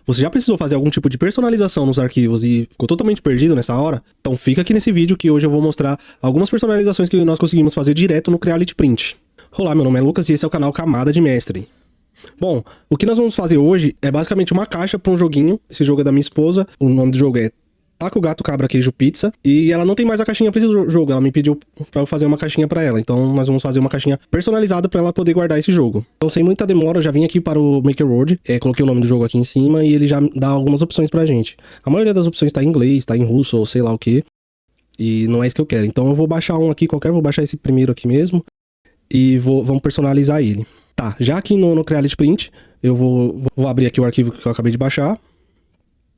Você já precisou fazer algum tipo de personalização nos arquivos e ficou totalmente perdido nessa hora? Então fica aqui nesse vídeo que hoje eu vou mostrar algumas personalizações que nós conseguimos fazer direto no Creality Print. Olá, meu nome é Lucas e esse é o canal Camada de Mestre. Bom, o que nós vamos fazer hoje é basicamente uma caixa para um joguinho. Esse jogo é da minha esposa, o nome do jogo é Taco Gato Cabra Queijo Pizza. E ela não tem mais a caixinha pra esse jogo, ela me pediu pra eu fazer uma caixinha pra ela. Então nós vamos fazer uma caixinha personalizada pra ela poder guardar esse jogo. Então sem muita demora eu já vim aqui para o Maker World, coloquei o nome do jogo aqui em cima e ele já dá algumas opções pra gente. A maioria das opções tá em inglês, tá em russo ou sei lá o que. E não é isso que eu quero. Então eu vou baixar um aqui qualquer, vou baixar esse primeiro aqui mesmo. E vamos personalizar ele. Tá, já aqui no Creality Print, eu vou abrir aqui o arquivo que eu acabei de baixar.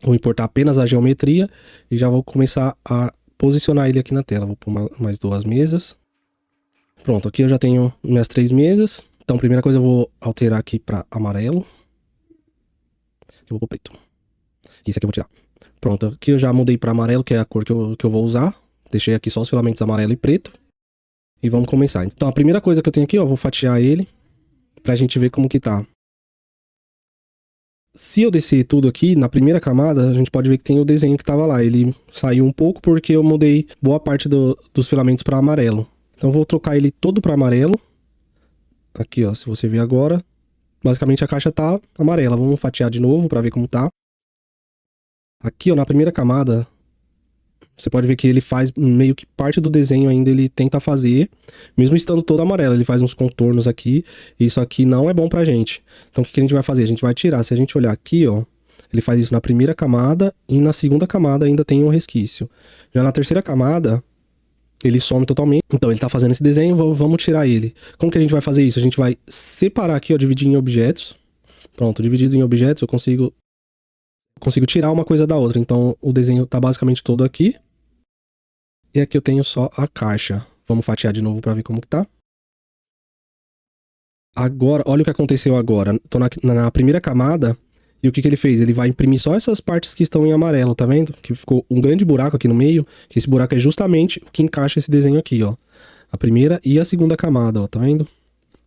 Vou importar apenas a geometria e já vou começar a posicionar ele aqui na tela. Vou pôr mais duas mesas. Pronto, aqui eu já tenho minhas 3 mesas. Então, primeira coisa eu vou alterar aqui para amarelo. Eu vou pôr preto. Isso aqui eu vou tirar. Pronto, aqui eu já mudei para amarelo, que é a cor que eu vou usar. Deixei aqui só os filamentos amarelo e preto. E vamos começar. Então, a primeira coisa que eu tenho aqui, ó, vou fatiar ele pra gente ver como que tá. Se eu descer tudo aqui, na primeira camada, a gente pode ver que tem o desenho que estava lá. Ele saiu um pouco porque eu mudei boa parte dos filamentos para amarelo. Então eu vou trocar ele todo para amarelo. Aqui, ó, se você ver agora, basicamente a caixa tá amarela. Vamos fatiar de novo para ver como tá. Aqui, ó, na primeira camada, você pode ver que ele faz meio que parte do desenho ainda, ele tenta fazer, mesmo estando todo amarelo, ele faz uns contornos aqui, e isso aqui não é bom pra gente. Então o que a gente vai fazer? A gente vai tirar, se a gente olhar aqui, ó, ele faz isso na primeira camada, e na segunda camada ainda tem um resquício. Já na terceira camada, ele some totalmente, então ele tá fazendo esse desenho, vamos tirar ele. Como que a gente vai fazer isso? A gente vai separar aqui, ó, dividir em objetos. Pronto, dividido em objetos eu consigo tirar uma coisa da outra, então o desenho tá basicamente todo aqui. E aqui eu tenho só a caixa. Vamos fatiar de novo para ver como que tá. Agora, olha o que aconteceu agora. Tô na primeira camada. E o que ele fez? Ele vai imprimir só essas partes que estão em amarelo, tá vendo? Que ficou um grande buraco aqui no meio. Que esse buraco é justamente o que encaixa esse desenho aqui, ó. A primeira e a segunda camada, ó, tá vendo?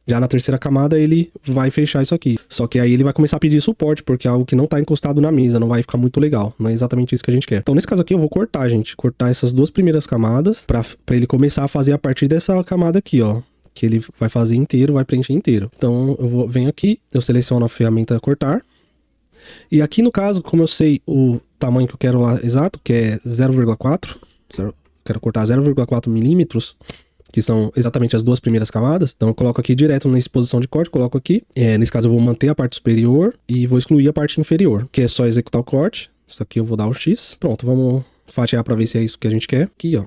Já na terceira camada ele vai fechar isso aqui. Só que aí ele vai começar a pedir suporte, porque é algo que não tá encostado na mesa, não vai ficar muito legal. Não é exatamente isso que a gente quer. Então nesse caso aqui eu vou cortar, gente. Cortar essas duas primeiras camadas pra ele começar a fazer a partir dessa camada aqui, ó. Que ele vai fazer inteiro, vai preencher inteiro. Então venho aqui, eu seleciono a ferramenta cortar. E aqui no caso, como eu sei o tamanho que eu quero lá exato, que é 0,4. Quero cortar 0,4 milímetros. Que são exatamente as duas primeiras camadas. Então eu coloco aqui direto na exposição de corte, coloco aqui. Nesse caso eu vou manter a parte superior e vou excluir a parte inferior, que é só executar o corte. Isso aqui eu vou dar um X. Pronto, vamos fatiar para ver se é isso que a gente quer. Aqui, ó.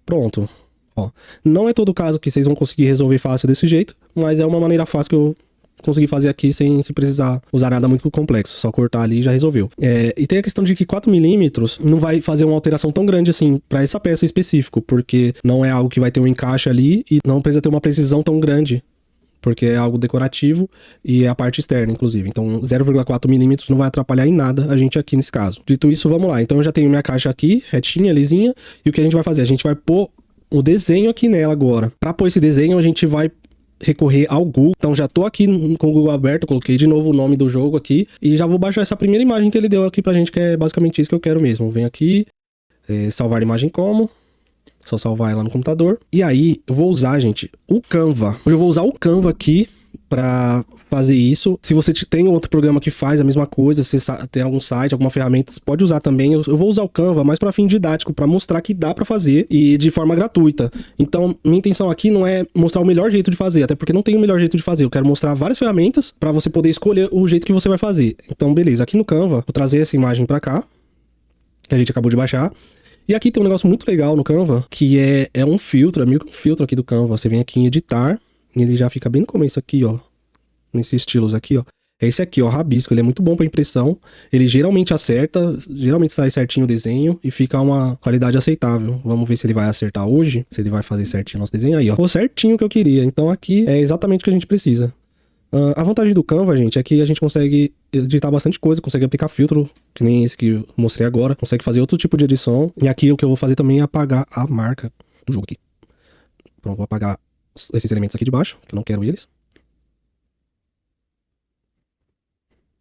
Pronto. Ó. Não é todo caso que vocês vão conseguir resolver fácil desse jeito, mas é uma maneira fácil que eu consegui fazer aqui sem precisar usar nada muito complexo, só cortar ali e já resolveu. E tem a questão de que 4mm não vai fazer uma alteração tão grande assim para essa peça específico, porque não é algo que vai ter um encaixe ali e não precisa ter uma precisão tão grande, porque é algo decorativo e é a parte externa, inclusive. Então 0,4mm não vai atrapalhar em nada a gente aqui nesse caso. Dito isso, vamos lá. Então eu já tenho minha caixa aqui, retinha, lisinha, e o que a gente vai fazer? A gente vai pôr o desenho aqui nela agora. Para pôr esse desenho, a gente vai recorrer ao Google. Então já tô aqui com o Google aberto, coloquei de novo o nome do jogo aqui e já vou baixar essa primeira imagem que ele deu aqui pra gente, que é basicamente isso que eu quero mesmo. Venho aqui, salvar imagem como, só salvar ela no computador. E aí eu vou usar, gente, o Canva. Hoje eu vou usar o Canva aqui pra fazer isso. Se você tem outro programa que faz a mesma coisa, se você tem algum site, alguma ferramenta, você pode usar também. Eu vou usar o Canva mais para fim didático, para mostrar que dá para fazer e de forma gratuita. Então, minha intenção aqui não é mostrar o melhor jeito de fazer, até porque não tem o melhor jeito de fazer. Eu quero mostrar várias ferramentas para você poder escolher o jeito que você vai fazer. Então, beleza. Aqui no Canva, vou trazer essa imagem para cá, que a gente acabou de baixar. E aqui tem um negócio muito legal no Canva, que é um filtro, é meio que um filtro aqui do Canva. Você vem aqui em editar, e ele já fica bem no começo aqui, ó. Nesses estilos aqui, ó. É esse aqui, ó, rabisco. Ele é muito bom pra impressão. Ele geralmente acerta, geralmente sai certinho o desenho e fica uma qualidade aceitável. Vamos ver se ele vai acertar hoje, se ele vai fazer certinho o nosso desenho. Aí, ó. Ficou certinho o que eu queria. Então aqui é exatamente o que a gente precisa. A vantagem do Canva, gente, é que a gente consegue editar bastante coisa, consegue aplicar filtro, que nem esse que eu mostrei agora, consegue fazer outro tipo de edição. E aqui o que eu vou fazer também é apagar a marca do jogo aqui. Pronto, vou apagar esses elementos aqui de baixo, que eu não quero eles.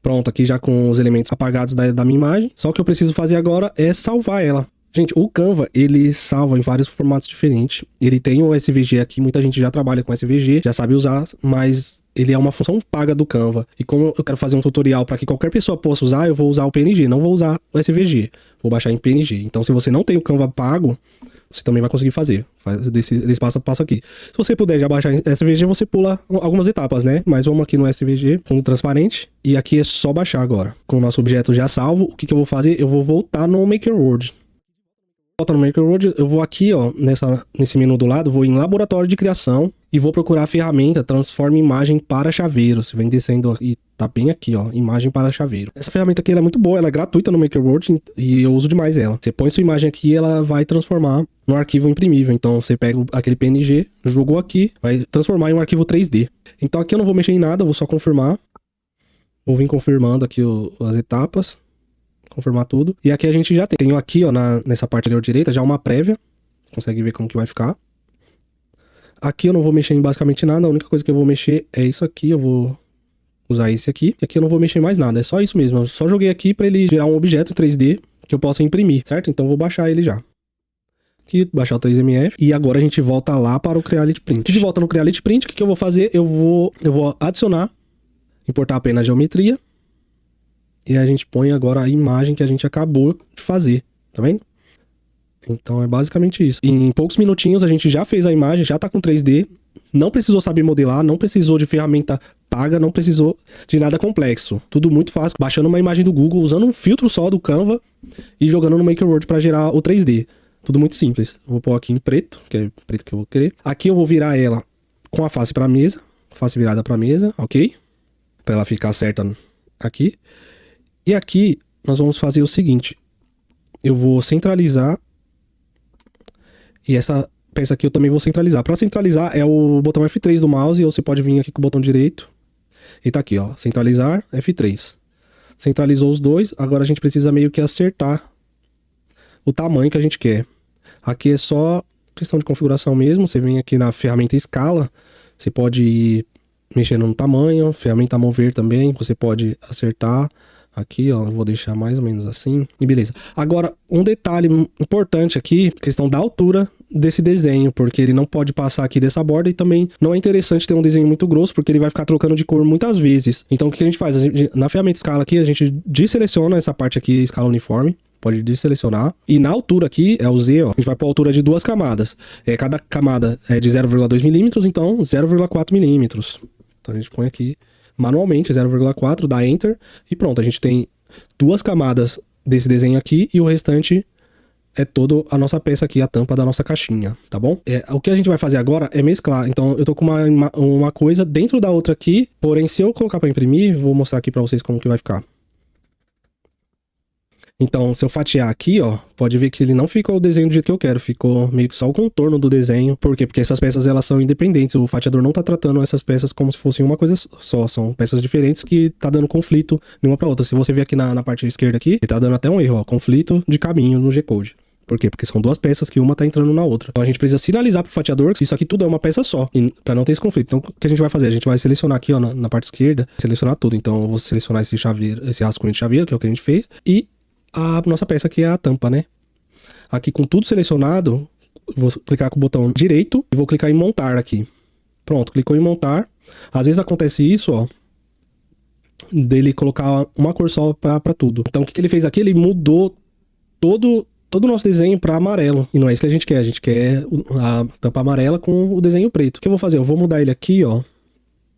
Pronto, aqui já com os elementos apagados da minha imagem. Só que eu preciso fazer agora é salvar ela. Gente, o Canva, ele salva em vários formatos diferentes. Ele tem o SVG aqui, muita gente já trabalha com SVG, já sabe usar, mas ele é uma função paga do Canva. E como eu quero fazer um tutorial para que qualquer pessoa possa usar, eu vou usar o PNG, não vou usar o SVG. Vou baixar em PNG. Então, se você não tem o Canva pago, você também vai conseguir fazer. Faz desse passo a passo aqui. Se você puder já baixar em SVG, você pula algumas etapas, né? Mas vamos aqui no SVG, fundo transparente. E aqui é só baixar agora. Com o nosso objeto já salvo, o que eu vou fazer? Eu vou voltar no MakerWorld. Volta no MakerWorld, eu vou aqui, ó, nesse menu do lado, vou em laboratório de criação e vou procurar a ferramenta Transforme Imagem para Chaveiro. Você vem descendo e tá bem aqui, ó, Imagem para Chaveiro. Essa ferramenta aqui ela é muito boa, ela é gratuita no MakerWorld e eu uso demais ela. Você põe sua imagem aqui e ela vai transformar no arquivo imprimível. Então você pega aquele PNG, jogou aqui, vai transformar em um arquivo 3D. Então aqui eu não vou mexer em nada, eu vou só confirmar. Vou vir confirmando aqui as etapas. Confirmar tudo. E aqui a gente já tem aqui, ó, nessa parte ali à direita, já uma prévia. Você consegue ver como que vai ficar. Aqui eu não vou mexer em basicamente nada. A única coisa que eu vou mexer é isso aqui. Eu vou usar esse aqui. E aqui eu não vou mexer mais nada. É só isso mesmo. Eu só joguei aqui para ele gerar um objeto 3D que eu possa imprimir, certo? Então eu vou baixar ele já. Aqui, baixar o 3MF. E agora a gente volta lá para o Creality Print. De volta no Creality Print, o que eu vou fazer? Eu vou adicionar, importar apenas a geometria. E a gente põe agora a imagem que a gente acabou de fazer, tá vendo? Então é basicamente isso. Em poucos minutinhos a gente já fez a imagem, já tá com 3D. Não precisou saber modelar, não precisou de ferramenta paga, não precisou de nada complexo. Tudo muito fácil, baixando uma imagem do Google, usando um filtro só do Canva e jogando no MakerWorld para gerar o 3D. Tudo muito simples. Eu vou pôr aqui em preto, que é o preto que eu vou querer. Aqui eu vou virar ela com a face para mesa, face virada para mesa, ok? Para ela ficar certa aqui. E aqui nós vamos fazer o seguinte, eu vou centralizar e essa peça aqui eu também vou centralizar. Para centralizar é o botão F3 do mouse ou você pode vir aqui com o botão direito e tá aqui, ó, centralizar, F3. Centralizou os dois, agora a gente precisa meio que acertar o tamanho que a gente quer. Aqui é só questão de configuração mesmo, você vem aqui na ferramenta escala, você pode ir mexendo no tamanho, ferramenta mover também, você pode acertar. Aqui, ó, eu vou deixar mais ou menos assim. E beleza. Agora, um detalhe importante aqui, questão da altura desse desenho, porque ele não pode passar aqui dessa borda e também não é interessante ter um desenho muito grosso, porque ele vai ficar trocando de cor muitas vezes. Então, o que a gente faz? Na ferramenta escala aqui, a gente deseleciona essa parte aqui, escala uniforme. Pode deselecionar. E na altura aqui, é o Z, ó, a gente vai para a altura de 2 camadas. Cada camada é de 0,2 milímetros, então 0,4 milímetros. Então, a gente põe aqui manualmente 0,4, dá Enter e pronto, a gente tem 2 camadas desse desenho aqui e o restante é toda a nossa peça aqui, a tampa da nossa caixinha, tá bom? O que a gente vai fazer agora é mesclar, então eu tô com uma coisa dentro da outra aqui, porém se eu colocar para imprimir, vou mostrar aqui para vocês como que vai ficar. Então, se eu fatiar aqui, ó, pode ver que ele não ficou o desenho do jeito que eu quero, ficou meio que só o contorno do desenho. Por quê? Porque essas peças, elas são independentes, o fatiador não tá tratando essas peças como se fossem uma coisa só, são peças diferentes que tá dando conflito de uma pra outra. Se você ver aqui na parte esquerda aqui, ele tá dando até um erro, ó, conflito de caminho no G-Code. Por quê? Porque são 2 peças que uma tá entrando na outra. Então a gente precisa sinalizar pro fatiador que isso aqui tudo é uma peça só, pra não ter esse conflito. Então o que a gente vai fazer? A gente vai selecionar aqui, ó, na parte esquerda, selecionar tudo. Então eu vou selecionar esse chaveiro, esse rascunho de chaveiro, que é o que a gente fez, e a nossa peça aqui é a tampa, né? Aqui com tudo selecionado, vou clicar com o botão direito e vou clicar em montar aqui. Pronto, clicou em montar. Às vezes acontece isso, ó, dele colocar uma cor só pra tudo. Então o que ele fez aqui? Ele mudou todo o nosso desenho para amarelo. E não é isso que a gente quer a tampa amarela com o desenho preto. O que eu vou fazer? Eu vou mudar ele aqui, ó,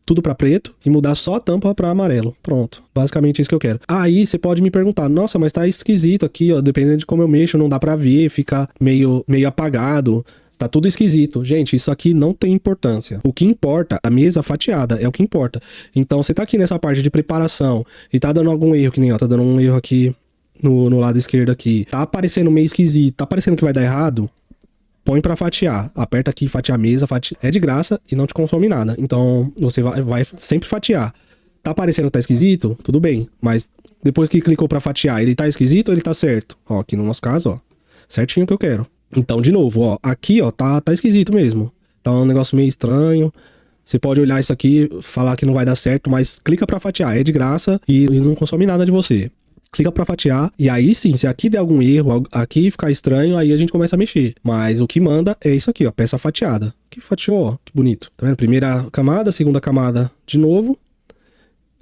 tudo para preto e mudar só a tampa para amarelo. Pronto. Basicamente isso que eu quero. Aí você pode me perguntar, nossa, mas tá esquisito aqui, ó, dependendo de como eu mexo, não dá para ver, fica meio apagado. Tá tudo esquisito. Gente, isso aqui não tem importância. O que importa, a mesa fatiada, é o que importa. Então, você tá aqui nessa parte de preparação e tá dando algum erro, que nem, ó, tá dando um erro aqui no lado esquerdo aqui. Tá aparecendo meio esquisito, tá parecendo que vai dar errado. Põe pra fatiar, aperta aqui, fatiar a mesa, é de graça e não te consome nada. Então, você vai sempre fatiar. Tá parecendo que tá esquisito? Tudo bem, mas depois que clicou pra fatiar, ele tá esquisito ou ele tá certo? Ó, aqui no nosso caso, ó, certinho que eu quero. Então, de novo, ó, aqui, ó, tá esquisito mesmo. Tá um negócio meio estranho. Você pode olhar isso aqui, falar que não vai dar certo, mas clica pra fatiar, é de graça e não consome nada de você. Clica pra fatiar, e aí sim, se aqui der algum erro, aqui ficar estranho, aí a gente começa a mexer. Mas o que manda é isso aqui, ó, peça fatiada. Que fatiou, ó, que bonito. Tá vendo? Primeira camada, segunda camada de novo.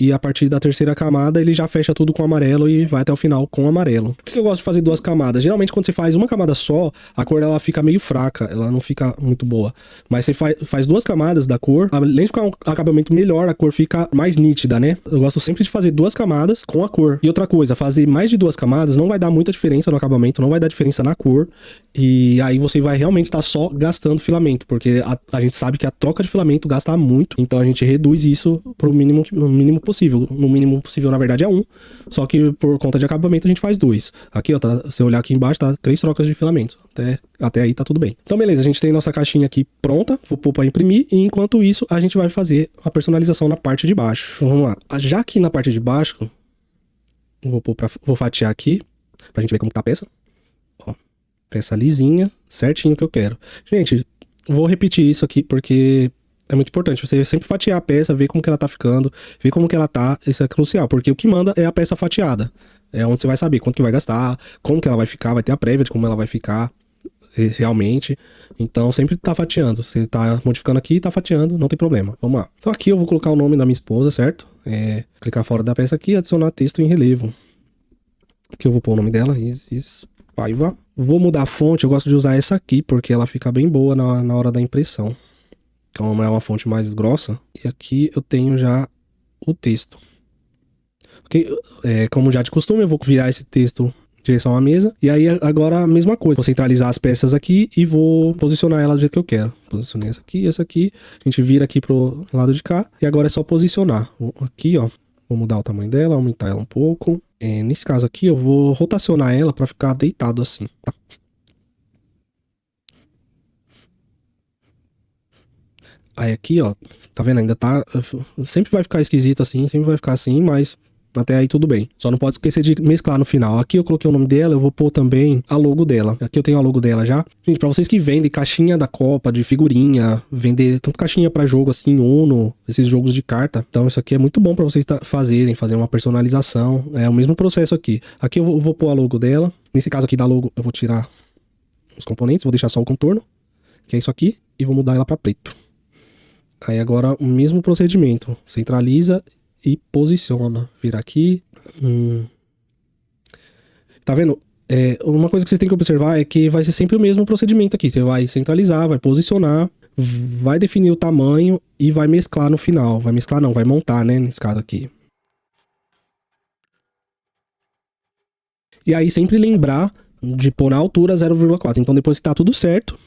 E a partir da terceira camada, ele já fecha tudo com amarelo e vai até o final com amarelo. Por que eu gosto de fazer duas camadas? Geralmente, quando você faz uma camada só, a cor ela fica meio fraca, ela não fica muito boa. Mas você faz duas camadas da cor, além de ficar um acabamento melhor, a cor fica mais nítida, né? Eu gosto sempre de fazer duas camadas com a cor. E outra coisa, fazer mais de duas camadas não vai dar muita diferença no acabamento, não vai dar diferença na cor. E aí você vai realmente estar só gastando filamento, porque a gente sabe que a troca de filamento gasta muito. Então a gente reduz isso pro mínimo possível. No mínimo possível, na verdade, é um. Só que por conta de acabamento, a gente faz dois. Aqui, ó, tá, se eu olhar aqui embaixo, tá 3 trocas de filamento. Até aí tá tudo bem. Então, beleza, a gente tem nossa caixinha aqui pronta. Vou pôr pra imprimir. E enquanto isso, a gente vai fazer a personalização na parte de baixo. Vamos lá. Já aqui na parte de baixo, vou fatiar aqui, pra gente ver como tá a peça. Ó, peça lisinha, certinho que eu quero. Gente, vou repetir isso aqui porque é muito importante você sempre fatiar a peça, ver como que ela tá ficando, ver como que ela tá, isso é crucial, porque o que manda é a peça fatiada. É onde você vai saber quanto que vai gastar, como que ela vai ficar, vai ter a prévia de como ela vai ficar realmente. Então sempre tá fatiando, você tá modificando aqui, tá fatiando, não tem problema. Vamos lá. Então aqui eu vou colocar o nome da minha esposa, certo? Clicar fora da peça aqui, adicionar texto em relevo. Aqui eu vou pôr o nome dela, Isis Paiva. Vou mudar a fonte, eu gosto de usar essa aqui, porque ela fica bem boa na hora da impressão. Então é uma fonte mais grossa. E aqui eu tenho já o texto. Ok? Como já de costume, eu vou virar esse texto em direção à mesa. E aí agora a mesma coisa. Vou centralizar as peças aqui e vou posicionar elas do jeito que eu quero. Posicionei essa aqui e essa aqui. A gente vira aqui pro lado de cá. E agora é só posicionar. Aqui, ó. Vou mudar o tamanho dela, aumentar ela um pouco. Nesse caso aqui, eu vou rotacionar ela para ficar deitado assim, tá? Aí aqui, ó, tá vendo? Ainda tá... Sempre vai ficar esquisito assim, sempre vai ficar assim, mas até aí tudo bem. Só não pode esquecer de mesclar no final. Aqui eu coloquei o nome dela, eu vou pôr também a logo dela. Aqui eu tenho a logo dela já. Gente, pra vocês que vendem caixinha da Copa, de figurinha, vender tanto caixinha pra jogo assim, Uno, esses jogos de carta. Então isso aqui é muito bom pra vocês fazer uma personalização. É o mesmo processo aqui. Aqui eu vou pôr a logo dela. Nesse caso aqui da logo, eu vou tirar os componentes, vou deixar só o contorno, que é isso aqui, e vou mudar ela pra preto. Aí agora o mesmo procedimento, centraliza e posiciona. Vira aqui. Tá vendo? Uma coisa que vocês têm que observar é que vai ser sempre o mesmo procedimento aqui. Você vai centralizar, vai posicionar, vai definir o tamanho e vai mesclar no final. Vai mesclar não, vai montar, né? Nesse caso aqui. E aí sempre lembrar de pôr na altura 0,4. Então depois que tá tudo certo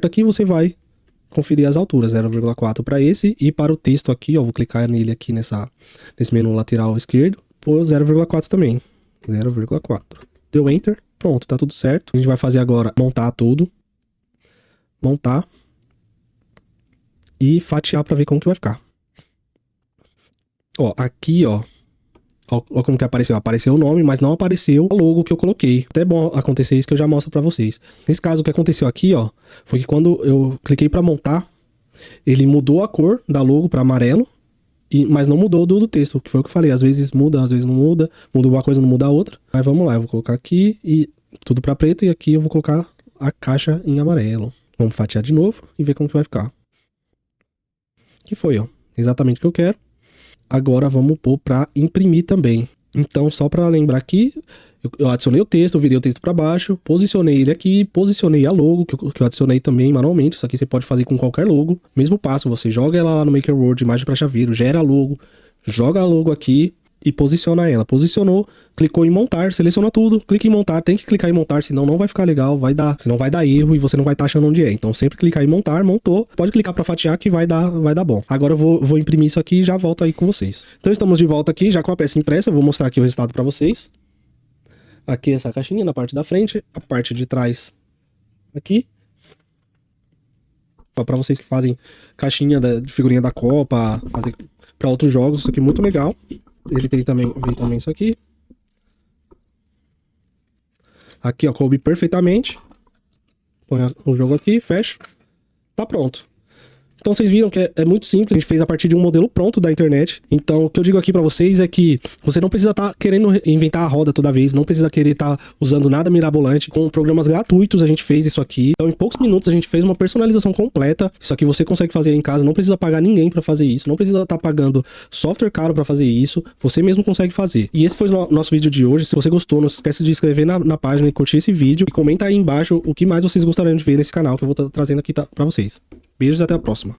aqui, você vai conferir as alturas, 0,4 para esse e para o texto aqui, ó, vou clicar nele aqui nesse menu lateral esquerdo, por 0,4 também, 0,4. Deu Enter, pronto, tá tudo certo. A gente vai fazer agora montar tudo, montar e fatiar para ver como que vai ficar. Ó, aqui, ó como que apareceu. Apareceu o nome, mas não apareceu o logo que eu coloquei. Até bom acontecer isso que eu já mostro pra vocês. Nesse caso, o que aconteceu aqui, ó, foi que quando eu cliquei pra montar, ele mudou a cor da logo pra amarelo, mas não mudou do texto, que foi o que eu falei. Às vezes muda, às vezes não muda. Muda uma coisa, não muda a outra. Mas vamos lá, eu vou colocar aqui e tudo pra preto, e aqui eu vou colocar a caixa em amarelo. Vamos fatiar de novo e ver como que vai ficar. Que foi, ó, exatamente o que eu quero. Agora vamos pôr para imprimir também. Então, só para lembrar aqui, eu adicionei o texto, virei o texto para baixo, posicionei ele aqui, posicionei a logo, que eu adicionei também manualmente. Isso aqui você pode fazer com qualquer logo. Mesmo passo, você joga ela lá no Maker Word, imagem para chaveiro, gera a logo, joga a logo aqui e posiciona ela. Posicionou, clicou em montar, seleciona tudo, clica em montar, tem que clicar em montar, senão não vai ficar legal, senão vai dar erro e você não vai estar achando onde é. Então sempre clicar em montar, montou, pode clicar para fatiar que vai dar bom. Agora eu vou imprimir isso aqui e já volto aí com vocês. Então estamos de volta aqui, já com a peça impressa, eu vou mostrar aqui o resultado para vocês. Aqui essa caixinha na parte da frente, a parte de trás aqui. Para vocês que fazem caixinha de figurinha da Copa, fazer para outros jogos, isso aqui é muito legal. Ele vem também isso aqui. Aqui, ó, coube perfeitamente. Põe o jogo aqui, fecho. Tá pronto. Então vocês viram que é muito simples, a gente fez a partir de um modelo pronto da internet. Então o que eu digo aqui pra vocês é que você não precisa estar querendo inventar a roda toda vez, não precisa querer estar usando nada mirabolante. Com programas gratuitos a gente fez isso aqui. Então em poucos minutos a gente fez uma personalização completa. Isso aqui você consegue fazer em casa, não precisa pagar ninguém pra fazer isso, não precisa estar pagando software caro pra fazer isso, você mesmo consegue fazer. E esse foi o nosso vídeo de hoje. Se você gostou, não se esqueça de se inscrever na página e curtir esse vídeo. E comenta aí embaixo o que mais vocês gostariam de ver nesse canal que eu vou estar trazendo aqui pra vocês. Beijos e até a próxima.